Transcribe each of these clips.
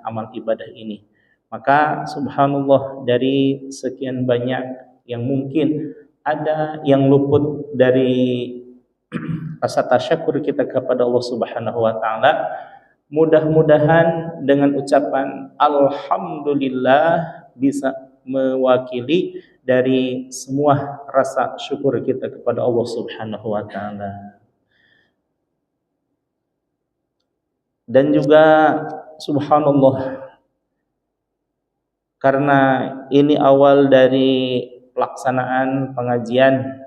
amal ibadah ini. Maka subhanallah, dari sekian banyak yang mungkin ada yang luput dari rasa tasyakur kita kepada Allah Subhanahu wa taala, mudah-mudahan dengan ucapan alhamdulillah bisa mewakili dari semua rasa syukur kita kepada Allah Subhanahu wa taala. Dan juga subhanallah, karena ini awal dari pelaksanaan pengajian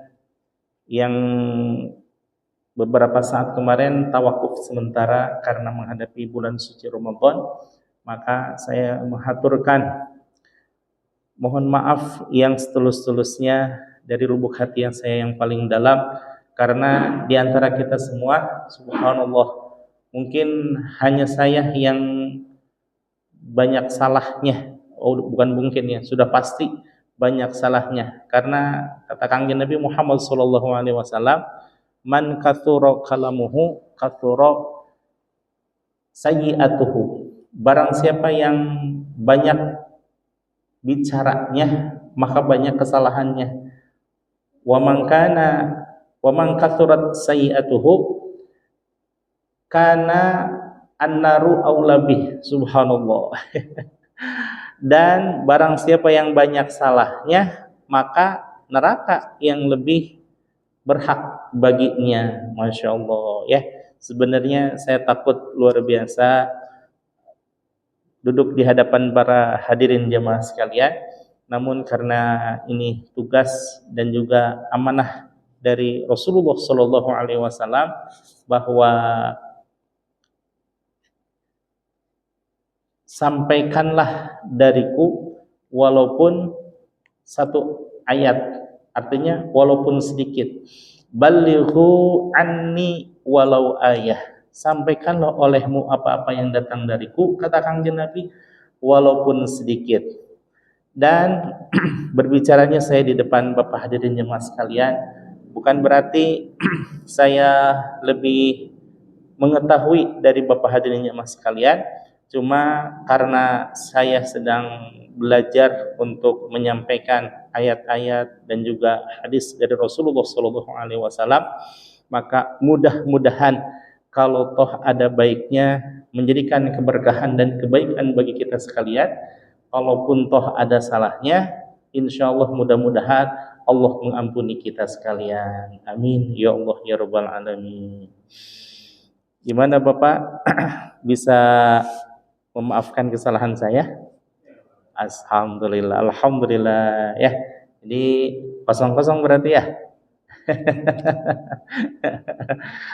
yang beberapa saat kemarin tawakuf sementara karena menghadapi bulan suci Ramadan, maka saya mengaturkan mohon maaf yang setulus-tulusnya dari lubuk hati yang saya yang paling dalam, karena di antara kita semua subhanallah mungkin hanya saya yang banyak salahnya. Bukan mungkin ya, sudah pasti banyak salahnya, karena kata Kangjeng Nabi Muhammad sallallahu alaihi wasallam, man katsura kalamuhu katsura sayyi'atuhu. Barang siapa yang banyak bicaranya, maka banyak kesalahannya. Wa man katsurat sayyi'atuhu kana an-naru aulabih. Subhanallah. Dan barang siapa yang banyak salahnya, maka neraka yang lebih berhak baginya. Masya Allah ya. Sebenarnya saya takut luar biasa duduk di hadapan para hadirin jemaah sekalian, namun karena ini tugas dan juga amanah dari Rasulullah Shallallahu Alaihi Wasallam, bahwa sampaikanlah dariku walaupun satu ayat, artinya walaupun sedikit. Balighu anni walau ayah. Sampaikanlah olehmu apa-apa yang datang dariku, kata Kangjeng Nabi, walaupun sedikit. Dan berbicaranya saya di depan Bapak hadirin jemaah sekalian, bukan berarti saya lebih mengetahui dari Bapak hadirin jemaah sekalian, cuma karena saya sedang belajar untuk menyampaikan ayat-ayat dan juga hadis dari Rasulullah Shallallahu Alaihi Wasallam, maka mudah-mudahan kalau toh ada baiknya menjadikan keberkahan dan kebaikan bagi kita sekalian. Kalaupun toh ada salahnya, insya Allah mudah-mudahan Allah mengampuni kita sekalian. Amin ya Allah ya Rabbal Alamin. Gimana Bapak bisa memaafkan kesalahan saya? Alhamdulillah, alhamdulillah ya. Jadi kosong-kosong berarti ya.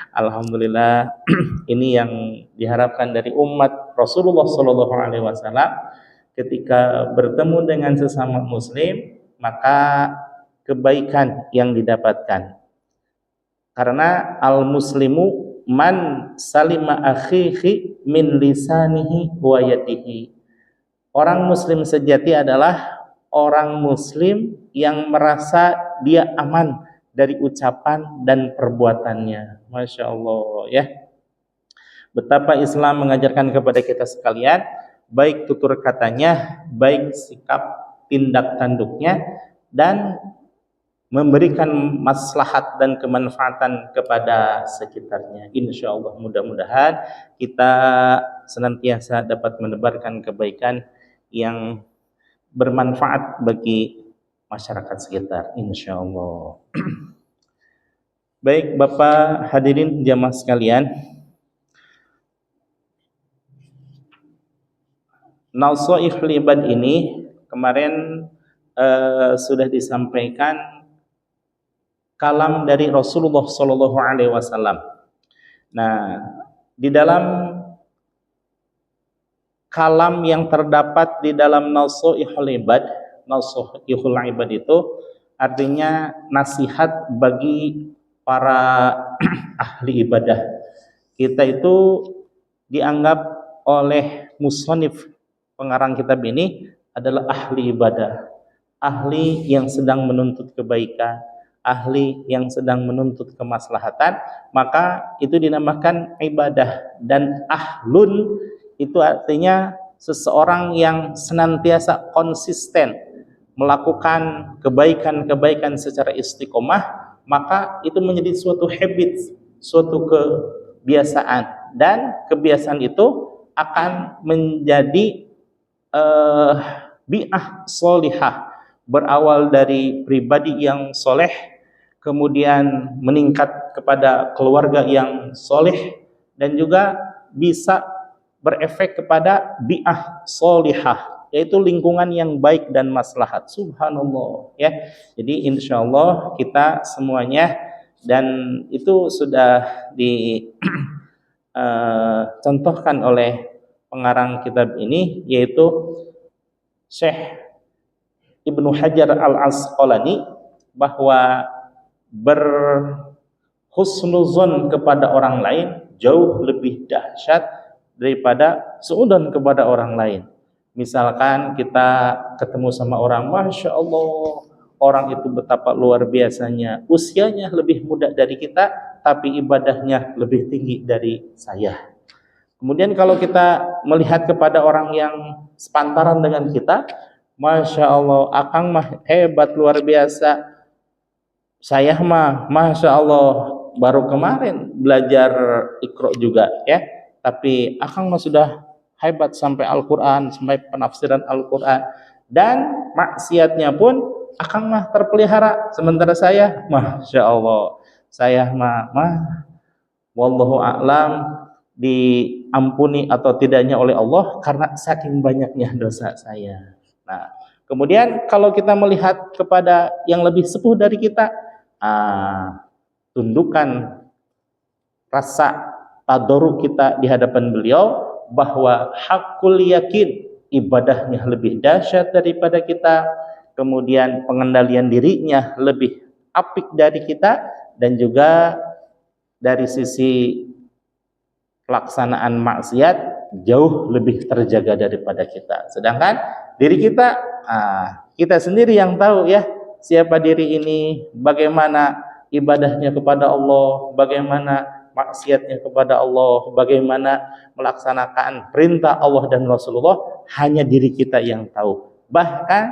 Alhamdulillah, ini yang diharapkan dari umat Rasulullah Sallallahu Alaihi Wasallam. Ketika bertemu dengan sesama Muslim, maka kebaikan yang didapatkan. Karena al-muslimu man salima akhihi min lisanihi wa yadihi. Orang Muslim sejati adalah orang Muslim yang merasa dia aman dari ucapan dan perbuatannya. Masya Allah ya. Betapa Islam mengajarkan kepada kita sekalian, baik tutur katanya, baik sikap tindak tanduknya, dan memberikan maslahat dan kemanfaatan kepada sekitarnya. Insya Allah mudah-mudahan kita senantiasa dapat menebarkan kebaikan yang bermanfaat bagi masyarakat sekitar, insya Allah. Baik Bapak hadirin jamaah sekalian, Nasaihul Ibad ini kemarin sudah disampaikan kalam dari Rasulullah Sallallahu Alaihi Wasallam. Nah, di dalam kalam yang terdapat di dalam Nasaihul Ibad, Nasaihul Ibad itu artinya nasihat bagi para ahli ibadah. Kita itu dianggap oleh musannif pengarang kitab ini adalah ahli ibadah, ahli yang sedang menuntut kebaikan, ahli yang sedang menuntut kemaslahatan, maka itu dinamakan ibadah. Dan ahlun itu artinya seseorang yang senantiasa konsisten melakukan kebaikan-kebaikan secara istiqomah, maka itu menjadi suatu habit, suatu kebiasaan, dan kebiasaan itu akan menjadi bi'ah solihah, berawal dari pribadi yang soleh, kemudian meningkat kepada keluarga yang soleh, dan juga bisa berefek kepada bi'ah solihah, yaitu lingkungan yang baik dan maslahat. Subhanallah, ya. Jadi insyaallah kita semuanya, dan itu sudah dicontohkan oleh pengarang kitab ini, yaitu Syekh Ibnu Hajar Al-Asqalani, bahwa berhusnuzon kepada orang lain jauh lebih dahsyat daripada suudzon kepada orang lain. Misalkan kita ketemu sama orang, Masya Allah, orang itu betapa luar biasanya, usianya lebih muda dari kita, tapi ibadahnya lebih tinggi dari saya. Kemudian kalau kita melihat kepada orang yang sepantaran dengan kita, Masya Allah, akang mah hebat luar biasa, saya mah Masya Allah baru kemarin belajar Iqra juga, ya, tapi akang mah sudah hebat sampai Al-Quran, sampai penafsiran Al-Quran, dan maksiatnya pun akang mah terpelihara, sementara saya Masya Allah, saya mah wallahu a'lam, diampuni atau tidaknya oleh Allah karena saking banyaknya dosa saya. Nah, kemudian kalau kita melihat kepada yang lebih sepuh dari kita, tundukkan rasa tadarruk kita di hadapan beliau, bahwa hakul yakin, ibadahnya lebih dahsyat daripada kita, kemudian pengendalian dirinya lebih apik dari kita, dan juga dari sisi pelaksanaan maksiat jauh lebih terjaga daripada kita. Sedangkan diri kita, kita sendiri yang tahu, ya, siapa diri ini, bagaimana ibadahnya kepada Allah, bagaimana maksiatnya kepada Allah, bagaimana melaksanakan perintah Allah dan Rasulullah, hanya diri kita yang tahu. Bahkan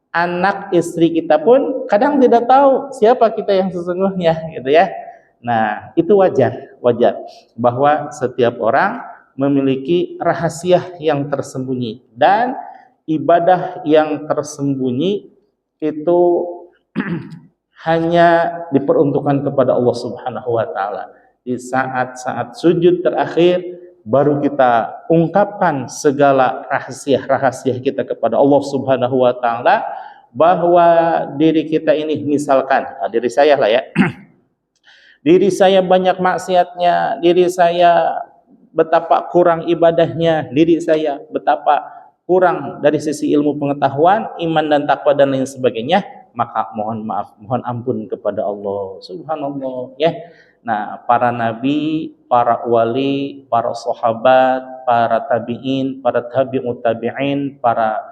anak istri kita pun kadang tidak tahu siapa kita yang sesungguhnya, gitu ya. Nah, itu wajar bahwa setiap orang memiliki rahasia yang tersembunyi, dan ibadah yang tersembunyi itu hanya diperuntukkan kepada Allah Subhanahu wa taala. Di saat-saat sujud terakhir baru kita ungkapkan segala rahasia-rahasia kita kepada Allah Subhanahu wa taala, bahwa diri kita ini, misalkan diri saya lah, ya, diri saya banyak maksiatnya, diri saya betapa kurang ibadahnya, diri saya betapa kurang dari sisi ilmu pengetahuan, iman dan takwa dan lain sebagainya, maka mohon maaf, mohon ampun kepada Allah. Subhanallah, ya. Nah, para nabi, para wali, para sahabat, para tabi'in, para tabi'ut tabi'in, para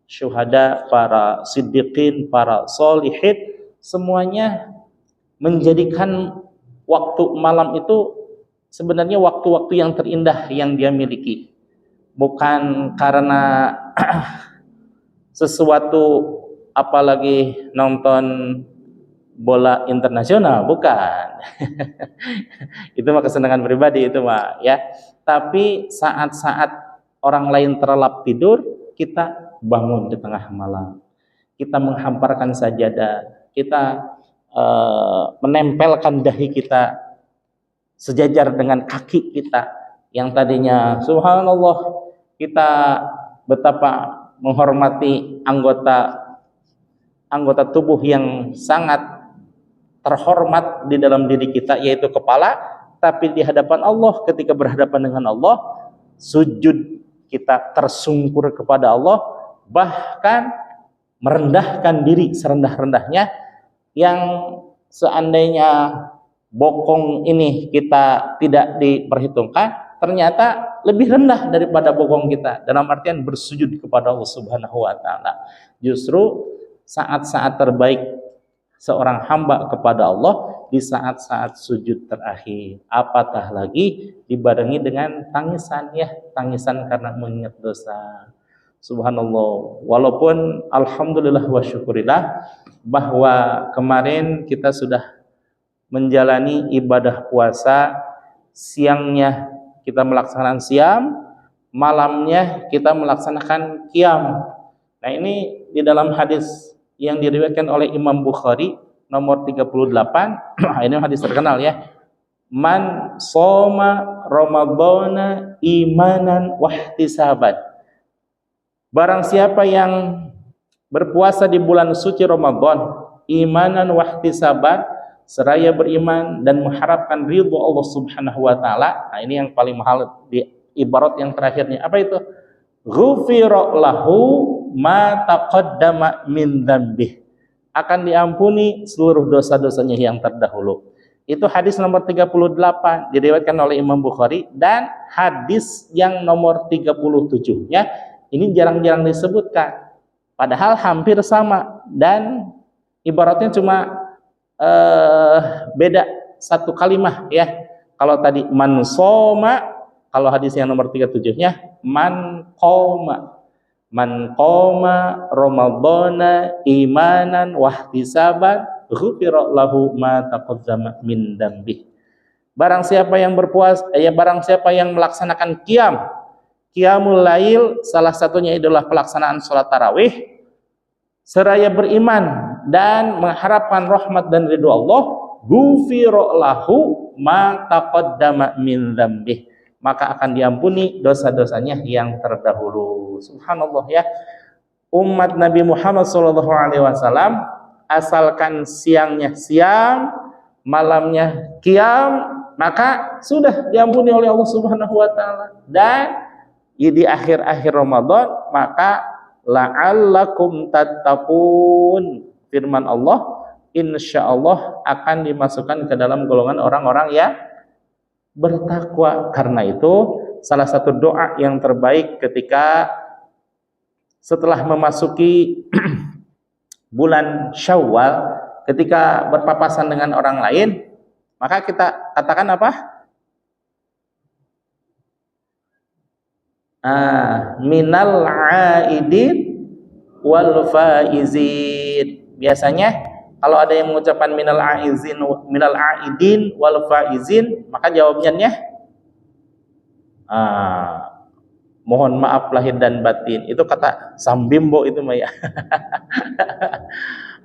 syuhada, para siddiqin, para sholihin, semuanya menjadikan waktu malam itu sebenarnya waktu-waktu yang terindah yang dia miliki. Bukan karena sesuatu, apalagi nonton bola internasional, bukan. Itu mah kesenangan pribadi itu mah, ya. Tapi saat-saat orang lain terlelap tidur, kita bangun di tengah malam. Kita menghamparkan sajadah, kita menempelkan dahi kita sejajar dengan kaki kita, yang tadinya subhanallah kita betapa menghormati anggota tubuh yang sangat terhormat di dalam diri kita, yaitu kepala, tapi di hadapan Allah, ketika berhadapan dengan Allah, sujud kita tersungkur kepada Allah, bahkan merendahkan diri serendah-rendahnya, yang seandainya bokong ini kita tidak diperhitungkan, ternyata lebih rendah daripada bokong kita, dalam artian bersujud kepada Allah Subhanahu wa taala. Justru saat-saat terbaik seorang hamba kepada Allah di saat-saat sujud terakhir. Apatah lagi dibarengi dengan tangisan, ya, tangisan karena mengingat dosa. Subhanallah. Walaupun alhamdulillah wa syukurillah bahwa kemarin kita sudah menjalani ibadah puasa, siangnya kita melaksanakan siam, malamnya kita melaksanakan qiyam. Nah, ini di dalam hadis yang diriwayatkan oleh Imam Bukhari nomor 38. Ini hadis terkenal, ya. Man shoma ramadhana imanan wahtisaban. Barang siapa yang berpuasa di bulan suci Ramadan imanan wahtisaban, seraya beriman dan mengharapkan ridho Allah Subhanahu wa taala. Nah, ini yang paling mahal di ibarat yang terakhirnya. Apa itu? Ghufira lahu ma taqaddama min dzambih. Akan diampuni seluruh dosa-dosanya yang terdahulu. Itu hadis nomor 38 diriwayatkan oleh Imam Bukhari, dan hadis yang nomor 37-nya ini jarang-jarang disebutkan. Padahal hampir sama dan ibaratnya cuma beda satu kalimat, ya. Kalau tadi man shoma, kalau hadis yang nomor 37-nya man qoma ramadhana imanan wahtisaban ghufira lahu ma taqaddama min dzambih. Barang siapa yang berpuasa, barang siapa yang melaksanakan qiyamul lail, salah satunya adalah pelaksanaan salat tarawih, seraya beriman dan mengharapkan rahmat dan ridho Allah, ghufira lahu ma taqaddama min dzambih, maka akan diampuni dosa-dosanya yang terdahulu. Subhanallah, ya. Umat Nabi Muhammad SAW asalkan siangnya siam, malamnya qiyam, maka sudah diampuni oleh Allah Subhanahu wa taala. Dan di akhir-akhir Ramadan, maka la'allakum tattaqun, firman Allah, insyaallah akan dimasukkan ke dalam golongan orang-orang yang bertakwa. Karena itu salah satu doa yang terbaik ketika setelah memasuki bulan Syawal, ketika berpapasan dengan orang lain, maka kita katakan apa? Minal aidin wal faizin. Biasanya kalau ada yang mengucapkan minal aidin wal faizin, maka jawabannya mohon maaf lahir dan batin. Itu kata Sambimbo itu, Maya.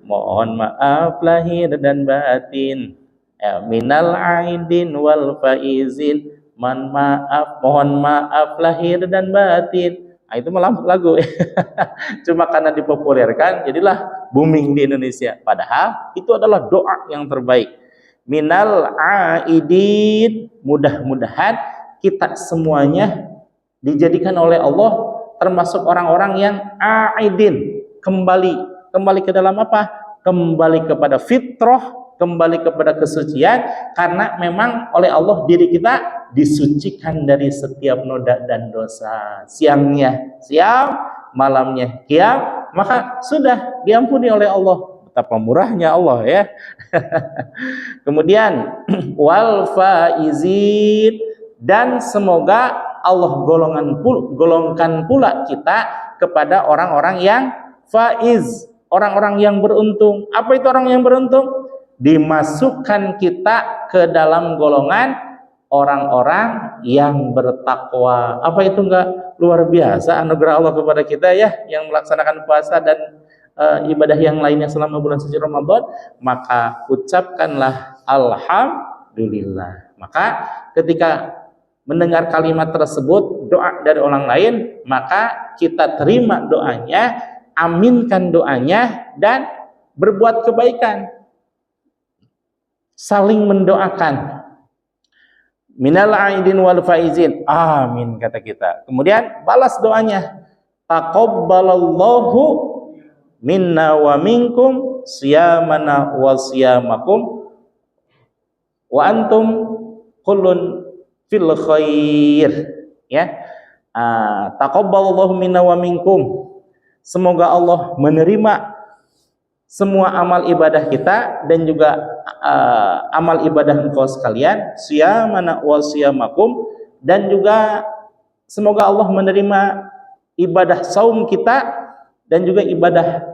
Mohon maaf lahir dan batin. Minal aidin wal faizin. Mohon maaf lahir dan batin. Nah, itu malah lagu. Cuma karena dipopulerkan jadilah booming di Indonesia. Padahal itu adalah doa yang terbaik. Minal aidin, mudah-mudahan kita semuanya dijadikan oleh Allah termasuk orang-orang yang aidin, kembali ke dalam apa? Kembali kepada fitrah, kembali kepada kesucian, karena memang oleh Allah diri kita disucikan dari setiap noda dan dosa. Siangnya siam, malamnya qiyam, maka sudah diampuni oleh Allah. Betapa murahnya Allah, ya. Kemudian wal faizin, dan semoga Allah golongkan pula kita kepada orang-orang yang faiz, orang-orang yang beruntung. Apa itu orang yang beruntung? Dimasukkan kita ke dalam golongan orang-orang yang bertakwa. Apa itu enggak luar biasa anugerah Allah kepada kita, ya, yang melaksanakan puasa dan ibadah yang lainnya selama bulan suci Ramadan? Maka ucapkanlah alhamdulillah. Maka ketika mendengar kalimat tersebut, doa dari orang lain, maka kita terima doanya, aminkan doanya, dan berbuat kebaikan. Saling mendoakan. Minal aidin wal faizin. Amin, kata kita. Kemudian balas doanya. Taqabbalallahu minna wa minkum siyamana wa siyamakum wa antum kullun fil khair, ya. Taqabbalallahu minna wa minkum. Semoga Allah menerima semua amal ibadah kita dan juga amal ibadah engkau sekalian, siyamana wa siyamakum, dan juga semoga Allah menerima ibadah saum kita dan juga ibadah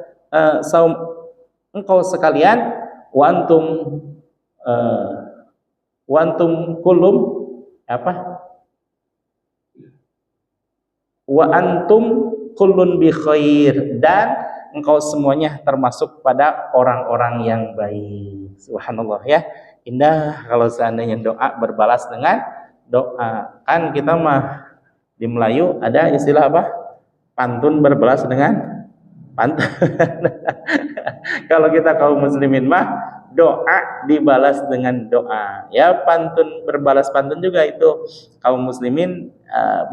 saum engkau sekalian, wa antum kullum apa? Wa antum kullun bi khair, dan engkau semuanya termasuk pada orang-orang yang baik. Subhanallah ya. Indah kalau seandainya doa berbalas dengan doa. Kan kita mah di Melayu ada istilah apa? Pantun berbalas dengan pantun. Kalau kita kaum muslimin mah doa dibalas dengan doa. Ya, pantun berbalas pantun juga itu kaum muslimin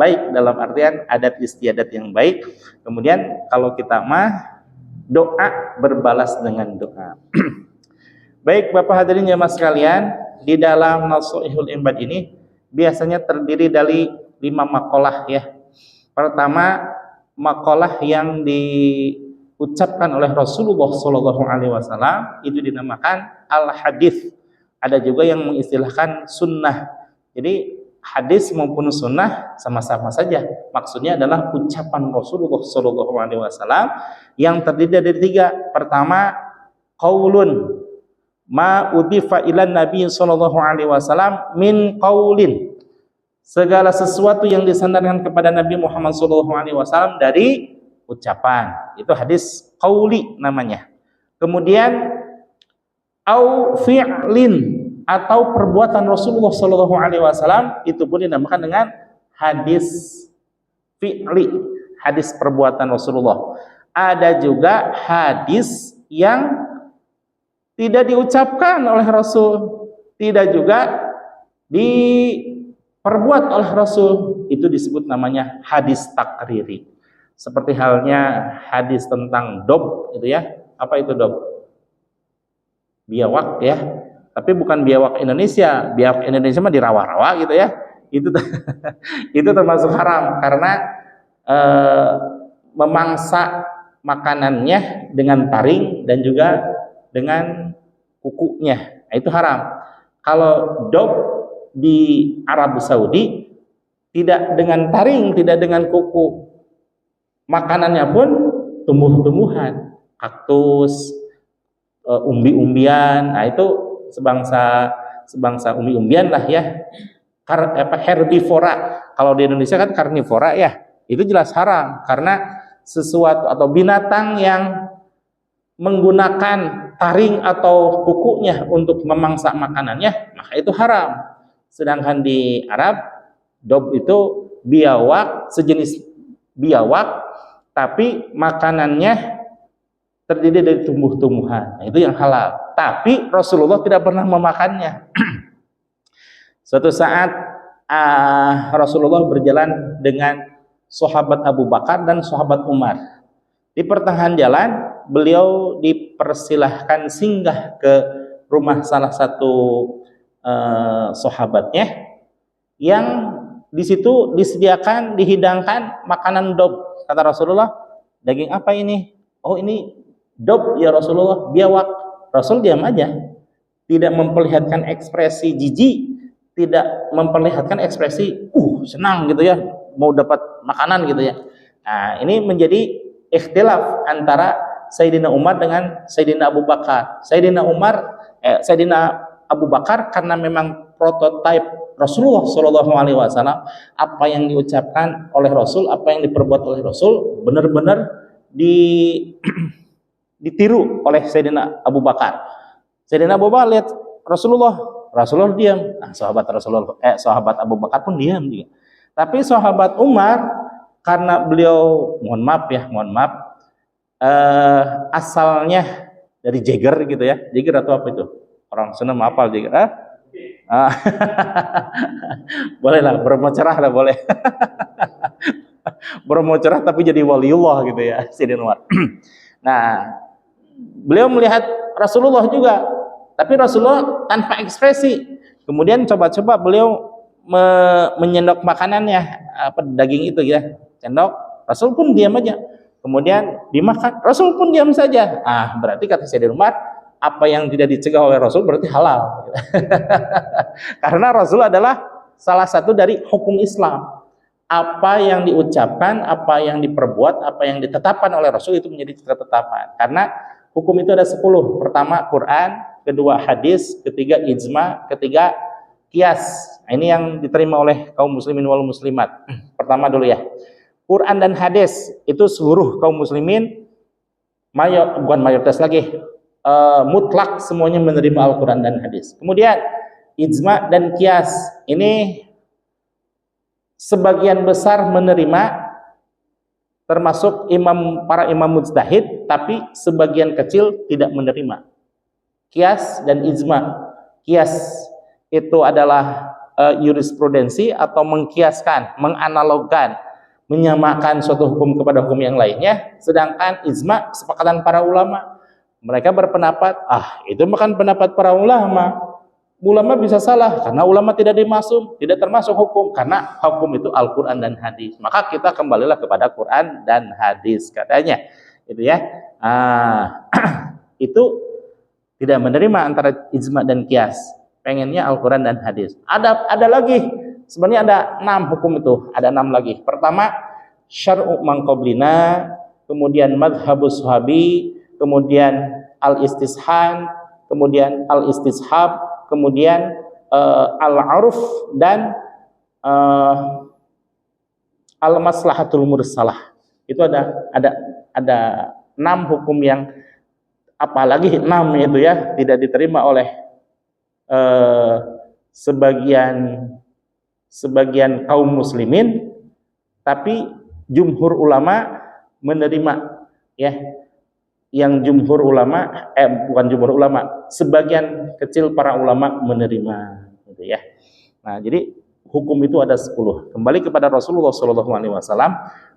baik dalam artian adat istiadat yang baik. Kemudian kalau kita mah doa berbalas dengan doa. Baik Bapak hadirin jamaah sekalian, di dalam Nashihul Ibad ini biasanya terdiri dari 5 maqalah ya. Pertama, maqalah yang diucapkan oleh Rasulullah SAW itu dinamakan al-hadis. Ada juga yang mengistilahkan sunnah. Jadi hadis maupun sunnah sama-sama saja. Maksudnya adalah ucapan Rasulullah SAW yang terdiri dari 3. Pertama, qaulun ma udhifa ila Nabi SAW min qaulin. Segala sesuatu yang disandarkan kepada Nabi Muhammad SAW dari ucapan. Itu hadis qauli namanya. Kemudian au fi'lin, atau perbuatan Rasulullah SAW, itu pun dinamakan dengan hadis fi'li, hadis perbuatan Rasulullah. Ada juga hadis yang tidak diucapkan oleh Rasul, tidak juga diperbuat oleh Rasul, itu disebut namanya hadis takriri. Seperti halnya hadis tentang dob itu ya. Apa itu dob? Biawak ya. Tapi bukan biawak Indonesia. Biawak Indonesia mah di rawa-rawa gitu ya. Itu termasuk haram karena memangsa makanannya dengan taring dan juga dengan kukunya. Itu haram. Kalau dob di Arab Saudi tidak dengan taring, tidak dengan kuku. Makanannya pun tumbuh-tumbuhan, kaktus, umbi-umbian. Nah, itu sebangsa umbi-umbian lah ya. Herbivora. Kalau di Indonesia kan karnivora ya. Itu jelas haram karena sesuatu atau binatang yang menggunakan taring atau kukunya untuk memangsa makanannya, maka itu haram. Sedangkan di Arab, dob itu biawak, sejenis biawak, tapi makanannya terdiri dari tumbuh-tumbuhan. Nah, itu yang halal. Tapi Rasulullah tidak pernah memakannya. Suatu saat Rasulullah berjalan dengan sahabat Abu Bakar dan sahabat Umar. Di pertengahan jalan, beliau dipersilahkan singgah ke rumah salah satu sahabatnya yang di situ disediakan, dihidangkan makanan dob. Kata Rasulullah, daging apa ini? Oh, ini dob ya Rasulullah, biawak. Rasul diam aja, tidak memperlihatkan ekspresi jijik, tidak memperlihatkan ekspresi senang gitu ya, mau dapat makanan gitu ya. Nah, ini menjadi ikhtilaf antara Sayyidina Umar dengan Sayyidina Abu Bakar. Sayyidina Abu Bakar karena memang prototipe Rasulullah SAW, apa yang diucapkan oleh Rasul, apa yang diperbuat oleh Rasul benar-benar ditiru oleh Sayyidina Abu Bakar. Sayyidina Abu Bakar lihat Rasulullah diam. Nah, sahabat Abu Bakar pun diam juga. Tapi sahabat Umar karena beliau mohon maaf asalnya dari Jeger gitu ya. Jeger atau apa itu? Orang Sunda hafal Jeger. Boleh lah, bermocerah lah boleh. Bermocerah tapi jadi waliullah gitu ya, Sayyidina Umar. Nah, beliau melihat Rasulullah juga, tapi Rasulullah tanpa ekspresi. Kemudian coba-coba beliau menyendok makanannya, daging itu ya, sendok. Rasul pun diam aja. kemudian dimakan, Rasul pun diam saja. Berarti kata Sayyidina Umar, apa yang tidak dicegah oleh Rasul berarti halal. Karena Rasul adalah salah satu dari hukum Islam. Apa yang diucapkan, apa yang diperbuat, apa yang ditetapkan oleh Rasul itu menjadi ketetapan. Karena hukum itu ada 10. Pertama Quran, kedua hadis, ketiga ijma, ketiga qiyas. Ini yang diterima oleh kaum muslimin wal muslimat. Pertama dulu ya. Quran dan hadis itu seluruh kaum muslimin bukan mayoritas lagi, mutlak semuanya menerima Al-Quran dan hadis. Kemudian ijma dan qiyas ini sebagian besar menerima, termasuk para imam mujtahid, tapi sebagian kecil tidak menerima. Qiyas dan ijma. Qiyas itu adalah jurisprudensi atau mengkiaskan, menganalogkan, menyamakan suatu hukum kepada hukum yang lainnya. Sedangkan ijma kesepakatan para ulama. Mereka berpendapat, itu bukan pendapat para ulama. Ulama bisa salah karena ulama tidak termasuk hukum, karena hukum itu Al-Quran dan hadis. Maka kita kembalilah kepada Quran dan hadis katanya, itu ya. Itu tidak menerima antara ijma dan qiyas, pengennya Al-Quran dan hadis. Ada lagi, sebenarnya ada 6 hukum itu, ada 6 lagi. Pertama syar'u man qablina, kemudian madhabus sahabi, kemudian al-istishan, kemudian al-istishab, kemudian al-'urf dan al-maslahatul mursalah. Itu ada 6 hukum yang, apalagi 6 itu ya, tidak diterima oleh sebagian kaum muslimin, tapi jumhur ulama menerima ya. Yang jumhur ulama, bukan jumhur ulama, sebagian kecil para ulama menerima, gitu ya. Nah, jadi hukum itu ada 10. Kembali kepada Rasulullah SAW,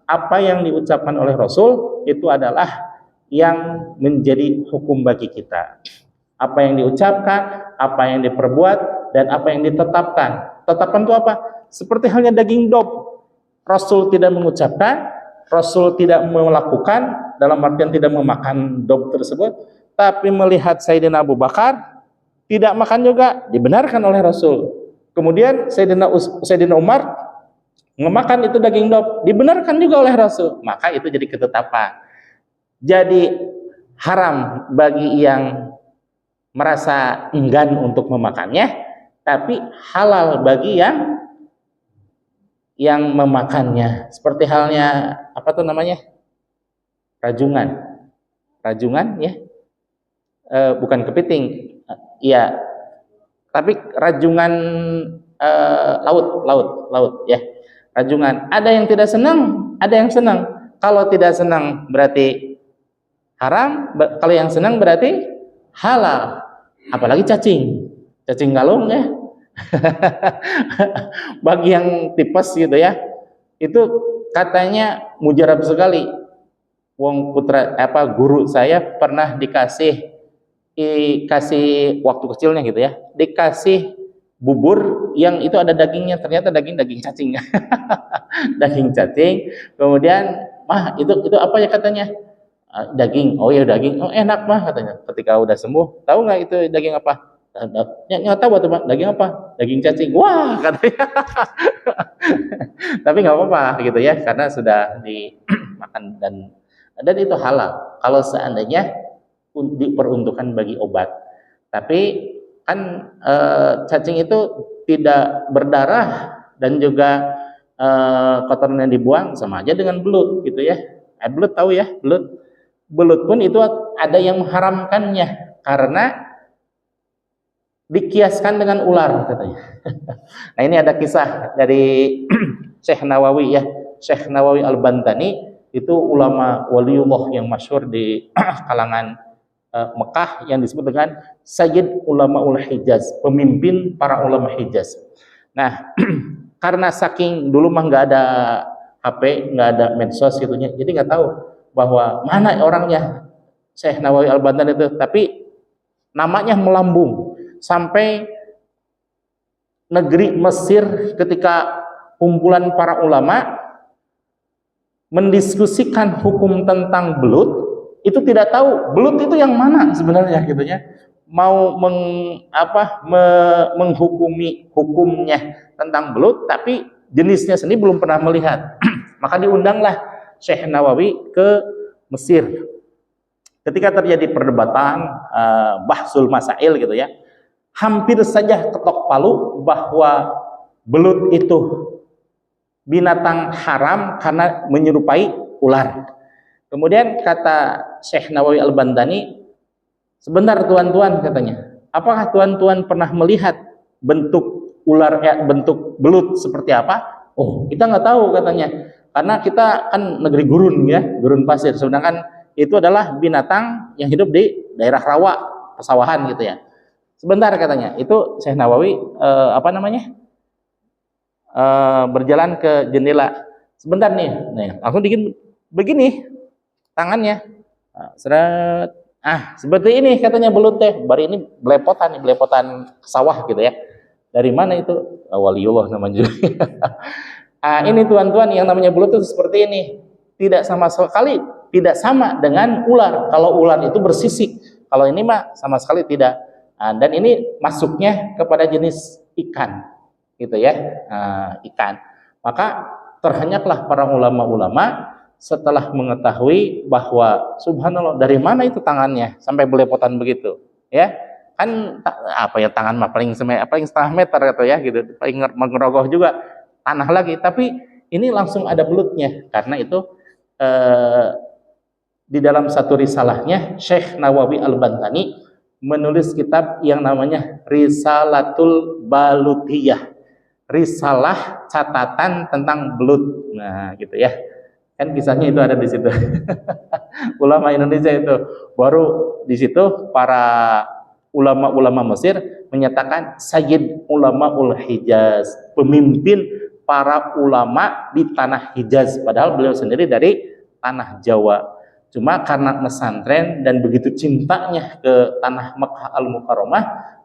apa yang diucapkan oleh Rasul itu adalah yang menjadi hukum bagi kita. Apa yang diucapkan, apa yang diperbuat, dan apa yang ditetapkan. Tetapkan itu apa? Seperti halnya daging dob. Rasul tidak mengucapkan, Rasul tidak melakukan, dalam artian tidak memakan dob tersebut, tapi melihat Sayyidina Abu Bakar tidak makan juga, dibenarkan oleh Rasul. Kemudian Sayyidina Umar memakan itu daging dob, dibenarkan juga oleh Rasul. Maka itu jadi ketetapan. Jadi haram bagi yang merasa enggan untuk memakannya, tapi halal bagi yang memakannya. Seperti halnya apa tuh namanya? Rajungan ya, bukan kepiting, ya, tapi rajungan laut ya, rajungan. Ada yang tidak senang, ada yang senang. Kalau tidak senang berarti haram, kalau yang senang berarti halal. Apalagi cacing galung ya. Bagi yang tipes gitu ya, itu katanya mujarab sekali. Wong guru saya pernah dikasih waktu kecilnya gitu ya, dikasih bubur yang itu ada dagingnya, ternyata daging cacing. Daging cacing. Kemudian itu apa ya katanya, daging. Oh ya daging, enak mah katanya. Ketika udah sembuh, tahu nggak itu daging apa? Nggak tahu tuh Pak, daging apa? Daging cacing. Wah katanya. Tapi nggak apa-apa gitu ya, karena sudah dimakan dan itu halal kalau seandainya diperuntukkan bagi obat. Tapi kan cacing itu tidak berdarah dan juga kotoran yang dibuang sama aja dengan belut gitu ya. Belut tahu ya, belut pun itu ada yang mengharamkannya karena dikiaskan dengan ular katanya. Nah, ini ada kisah dari Syekh Nawawi ya, Syekh Nawawi Al-Bantani, itu ulama waliullah yang masyhur di kalangan Mekah yang disebut dengan Sayyid Ulamaul Hijaz, pemimpin para ulama Hijaz. Nah, karena saking dulu mah nggak ada HP, nggak ada medsos gitunya, jadi nggak tahu bahwa mana orangnya Syekh Nawawi Al-Bantani itu, tapi namanya melambung sampai negeri Mesir ketika kumpulan para ulama mendiskusikan hukum tentang belut, itu tidak tahu belut itu yang mana sebenarnya gitu ya. Mau menghukumi hukumnya tentang belut, tapi jenisnya sendiri belum pernah melihat. Maka diundanglah Syekh Nawawi ke Mesir. Ketika terjadi perdebatan bahsul masail gitu ya, hampir saja ketok palu bahwa belut itu binatang haram karena menyerupai ular. Kemudian kata Syekh Nawawi Al-Bandani, sebentar tuan-tuan katanya, apakah tuan-tuan pernah melihat bentuk ular, bentuk belut seperti apa? Oh, kita nggak tahu katanya, karena kita kan negeri gurun ya, gurun pasir. Sedangkan itu adalah binatang yang hidup di daerah rawa, pesawahan gitu ya. Sebentar katanya, itu Syekh Nawawi berjalan ke jendela. Sebentar nih, langsung bikin begini tangannya, seret. Seperti ini katanya belut teh. Bari ini belepotan sawah gitu ya. Dari mana itu? Waliullah namanya juga. Ini tuan-tuan, yang namanya belut itu seperti ini. Tidak sama sekali, tidak sama dengan ular. Kalau ular itu bersisik, kalau ini mah sama sekali tidak. Dan ini masuknya kepada jenis ikan, gitu ya, ikan. Maka terhenyaklah para ulama-ulama setelah mengetahui bahwa subhanallah, dari mana itu tangannya sampai belepotan begitu, ya kan? Tangan mah paling setengah meter gitu ya, gitu, paling mengerogoh juga tanah lagi, tapi ini langsung ada belutnya. Karena itu di dalam satu risalahnya Syekh Nawawi Al-Bantani menulis kitab yang namanya Risalatul Balutiyah, risalah catatan tentang belut. Nah gitu ya, kan kisahnya itu ada di situ. Ulama Indonesia itu baru di situ para ulama-ulama Mesir menyatakan Sayyid Ulamaul Hijaz, pemimpin para ulama di tanah Hijaz, padahal beliau sendiri dari tanah Jawa. Cuma karena pesantren dan begitu cintanya ke tanah Mekah Al-Mukarramah,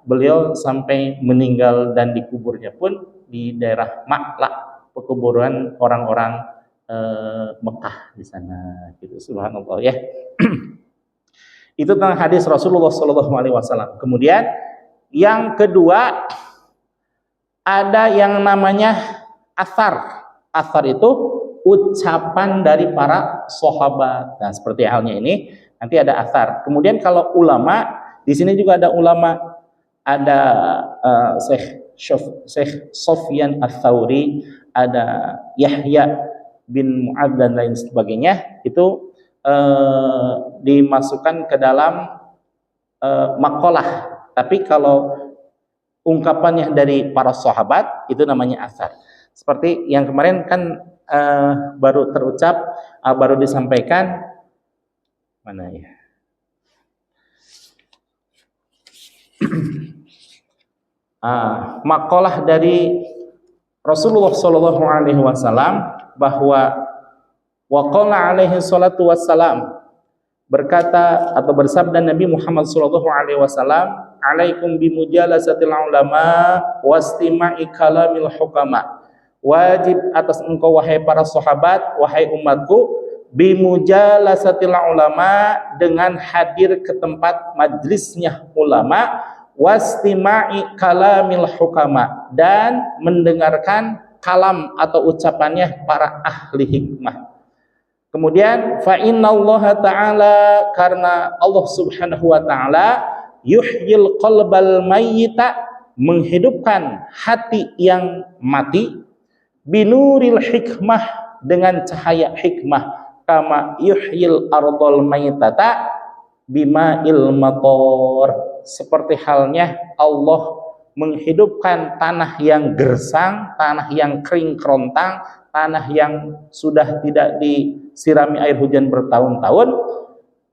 beliau sampai meninggal dan dikuburnya pun di daerah Ma'la, pekuburan orang-orang Mekah di sana, gitu. Subhanallah ya. Itu tentang hadis Rasulullah SAW. Kemudian yang kedua, ada yang namanya athar. Athar itu ucapan dari para sahabat. Nah, seperti halnya ini, nanti ada athar. Kemudian kalau ulama, di sini juga ada ulama, ada Syekh Sofyan Ats-Tsauri, ada Yahya bin Mu'ad dan lain sebagainya. Itu dimasukkan ke dalam maqalah. Tapi kalau ungkapannya dari para sahabat, itu namanya athar. Seperti yang kemarin kan baru terucap, baru disampaikan, mana ya? Maqalah dari Rasulullah SAW bahwa waqala alaihi salatu wassalam, berkata atau bersabda Nabi Muhammad SAW, alaikum bimujalasatil ulama wastima'i kalamil hukama. Wajib atas engkau wahai para sahabat, wahai umatku, bimujalasatil ulama, dengan hadir ke tempat majlisnya ulama, wastima'i kalamil hukama, dan mendengarkan kalam atau ucapannya para ahli hikmah. Kemudian fa innallaha ta'ala, karena Allah Subhanahu wa ta'ala, yuhyil qalbal mayyita, menghidupkan hati yang mati, binuril hikmah, dengan cahaya hikmah, kama yuhyil ardal mayyitata bima'il matar, seperti halnya Allah menghidupkan tanah yang gersang, tanah yang kering kerontang, tanah yang sudah tidak disirami air hujan bertahun-tahun.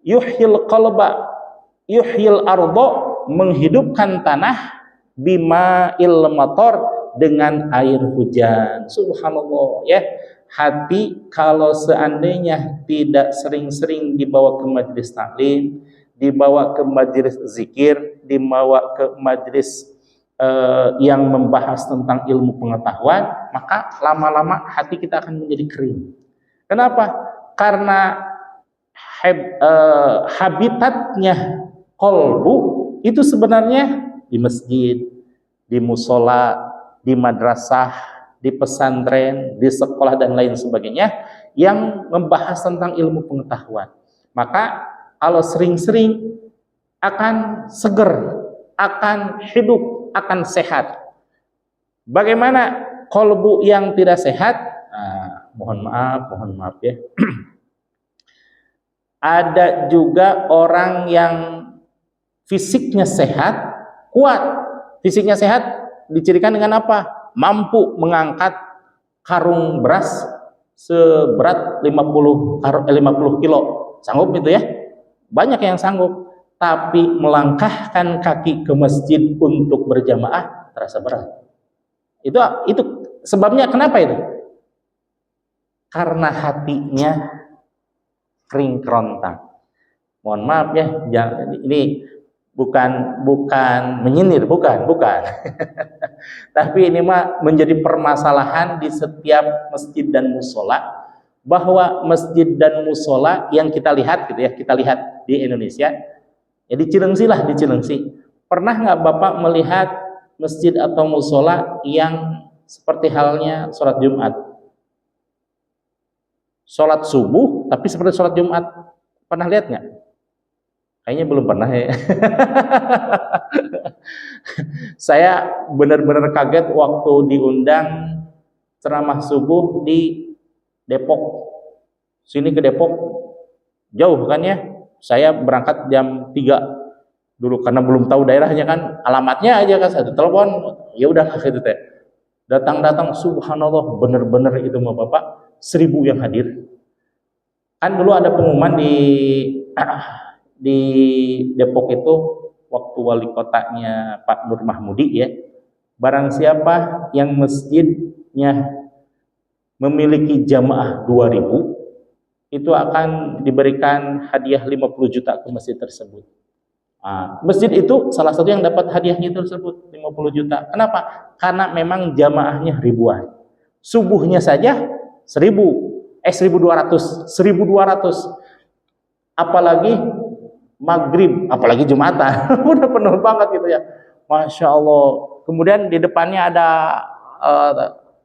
Yuhyil qalba, yuhyil ardo, menghidupkan tanah, bima'il matar, dengan air hujan. Subhanallah ya. Hati kalau seandainya tidak sering-sering dibawa ke majelis taklim, dibawa ke majelis zikir, dibawa ke majelis yang membahas tentang ilmu pengetahuan, maka lama-lama hati kita akan menjadi kering. Kenapa? karena habitatnya kolbu itu sebenarnya di masjid, di musola, di madrasah, di pesantren, di sekolah dan lain sebagainya yang membahas tentang ilmu pengetahuan. Maka kalau sering-sering akan seger, akan hidup, akan sehat. Bagaimana kolbu yang tidak sehat? Nah, mohon maaf ya. Ada juga orang yang fisiknya sehat, kuat. Fisiknya sehat dicirikan dengan apa? Mampu mengangkat karung beras seberat 50 kilo. Sanggup itu ya? Banyak yang sanggup. Tapi melangkahkan kaki ke masjid untuk berjamaah terasa berat. Itu sebabnya kenapa itu? Karena hatinya kering kerontang. Mohon maaf ya, ini bukan menyindir, bukan. Tapi ini mah menjadi permasalahan di setiap masjid dan musola, bahwa masjid dan musola yang kita lihat gitu ya, kita lihat di Indonesia, ya di Cilengsi. Pernah nggak Bapak melihat masjid atau musola yang seperti halnya sholat Jumat? Sholat subuh tapi seperti sholat Jumat, pernah lihat nggak? Kayaknya belum pernah ya. Saya benar-benar kaget waktu diundang ceramah subuh di Depok. Sini ke Depok jauh kan ya. Saya berangkat jam 3 dulu karena belum tahu daerahnya kan, alamatnya aja kan saya telepon, ya udah gitu teh. Datang subhanallah, benar-benar itu mah Bapak 1000 yang hadir. Kan dulu ada pengumuman di Depok itu waktu wali kotanya Pak Nur Mahmudi ya, barang siapa yang masjidnya memiliki jamaah 2000 itu akan diberikan hadiah 50 juta ke masjid tersebut. Nah, masjid itu salah satu yang dapat hadiahnya tersebut 50 juta. Kenapa? Karena memang jamaahnya ribuan. Subuhnya saja 1200. Apalagi maghrib, apalagi Jumatan. Udah penuh banget gitu ya. Masya Allah. Kemudian di depannya ada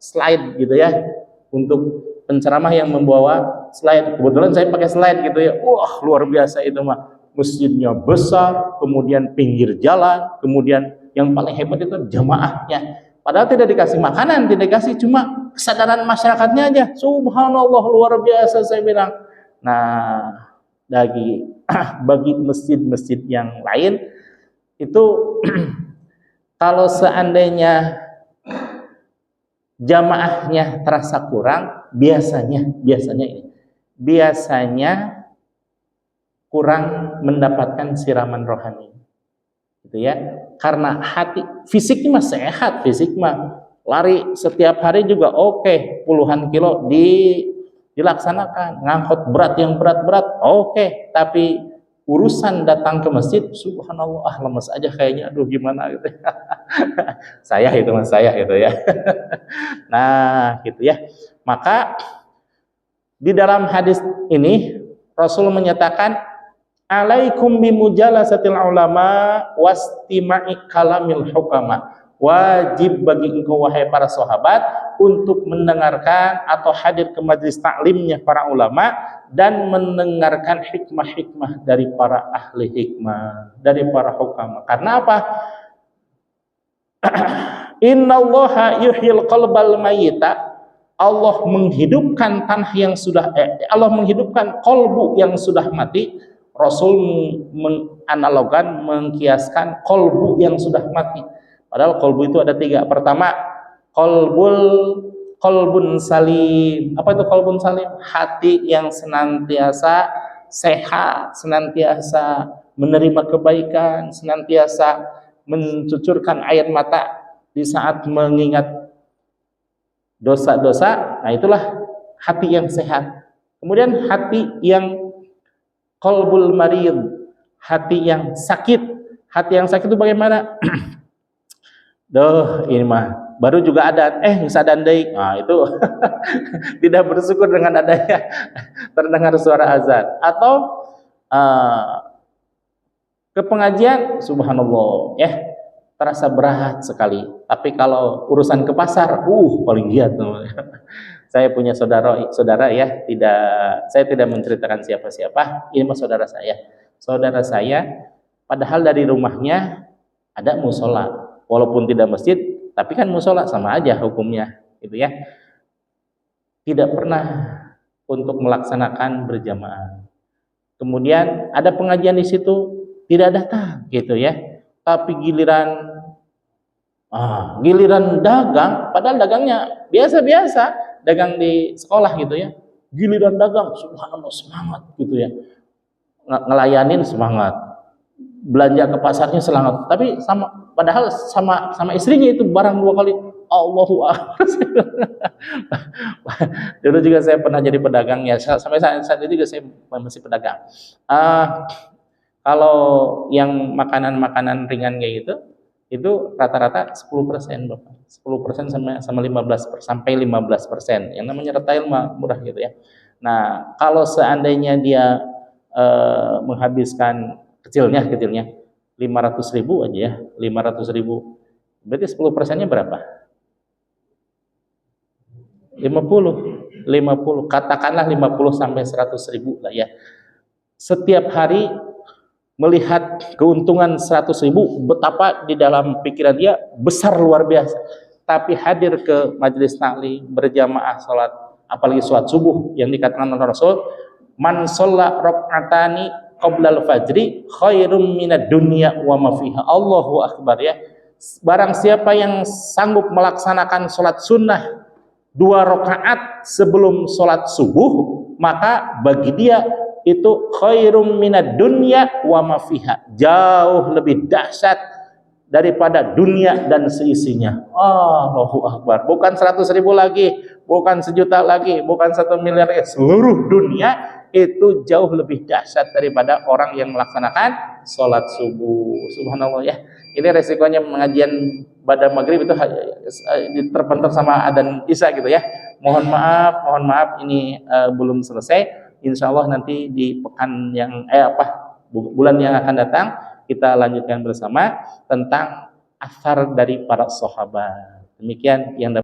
slide gitu ya, untuk penceramah yang membawa slide. Kebetulan saya pakai slide gitu ya. Wah, luar biasa itu mah. Masjidnya besar, kemudian pinggir jalan, kemudian yang paling hebat itu jamaahnya. Padahal tidak dikasih makanan, tidak dikasih, cuma kesadaran masyarakatnya aja. Subhanallah, luar biasa saya bilang. Nah, bagi masjid-masjid yang lain itu kalau seandainya jamaahnya terasa kurang, biasanya kurang mendapatkan siraman rohani, gitu ya. Karena hati fisiknya mah sehat, fisik mah lari setiap hari juga oke, puluhan kilo dilaksanakan, ngangkut berat yang berat-berat oke, tapi urusan datang ke masjid, subhanallah, lemes aja kayaknya, aduh gimana gitu. saya gitu ya. Nah, gitu ya. Maka di dalam hadis ini Rasul menyatakan, alaikum bimujalasatil ulama wastima'i kalamil hukama. Wajib bagi engkau wahai para sahabat untuk mendengarkan atau hadir ke majlis taklimnya para ulama dan mendengarkan hikmah-hikmah dari para ahli hikmah, dari para hukama. Karena apa? Innallaha yuhyil qalbal mayyita. Allah menghidupkan tanah yang sudah Allah menghidupkan kolbu yang sudah mati. Rasul menganalogkan, mengkiaskan kolbu yang sudah mati. Padahal kolbu itu ada 3. Pertama, kolbun salim. Apa itu kolbun salim? Hati yang senantiasa sehat, senantiasa menerima kebaikan, senantiasa mencucurkan air mata di saat mengingat dosa-dosa. Nah, itulah hati yang sehat. Kemudian hati yang qalbul marid, hati yang sakit. Hati yang sakit itu bagaimana? Ini mah baru juga ada ngesadan deui. Nah, itu tidak bersyukur dengan adanya terdengar suara azan. Atau ke pengajian, subhanallah, terasa berat sekali. Tapi kalau urusan ke pasar, paling giat. Saya punya saudara ya, saya tidak menceritakan siapa-siapa, ini mah saudara saya. Saudara saya, padahal dari rumahnya ada musola, walaupun tidak masjid, tapi kan musola sama aja hukumnya, gitu ya. Tidak pernah untuk melaksanakan berjamaah. Kemudian ada pengajian di situ, tidak datang, gitu ya. Tapi giliran dagang, padahal dagangnya biasa-biasa, dagang di sekolah gitu ya. Giliran dagang, subhanallah, semangat gitu ya. Ngelayanin semangat. Belanja ke pasarnya semangat. Tapi padahal sama istrinya itu barang 2 kali. Allahu Akbar. Dulu juga saya pernah jadi pedagang ya. Sampai saat ini juga saya masih pedagang. Kalau yang makanan-makanan ringan kayak gitu, itu rata-rata 10%, Bapak. 10% sampai 15%. Yang namanya retail mah murah gitu ya. Nah, kalau seandainya dia menghabiskan kecilnya 500.000 aja ya, 500.000. Berarti 10%-nya berapa? 50. Katakanlah 50 sampai 100.000 lah ya. Setiap hari melihat keuntungan 100.000, betapa di dalam pikiran dia besar luar biasa. Tapi hadir ke majelis taklim, berjamaah salat, apalagi salat subuh yang dikatakan oleh Rasul, man shalla rak'atani qoblal fajri khairum minad dunya wa ma fiha. Allahu akbar ya. Barang siapa yang sanggup melaksanakan salat sunnah 2 rakaat sebelum salat subuh, maka bagi dia itu khairum minad dunya wa ma fiha, jauh lebih dahsyat daripada dunia dan seisinya. Allahu akbar. Bukan 100.000 lagi, bukan 1.000.000 lagi, bukan 1 miliar, seluruh dunia itu jauh lebih dahsyat daripada orang yang melaksanakan sholat subuh. Subhanallah ya. Ini resikonya pengajian pada maghrib itu terpental sama adzan isya gitu ya. Mohon maaf ini belum selesai. Insya Allah nanti di pekan yang bulan yang akan datang kita lanjutkan bersama tentang asar dari para sahabat. Demikian yang dapat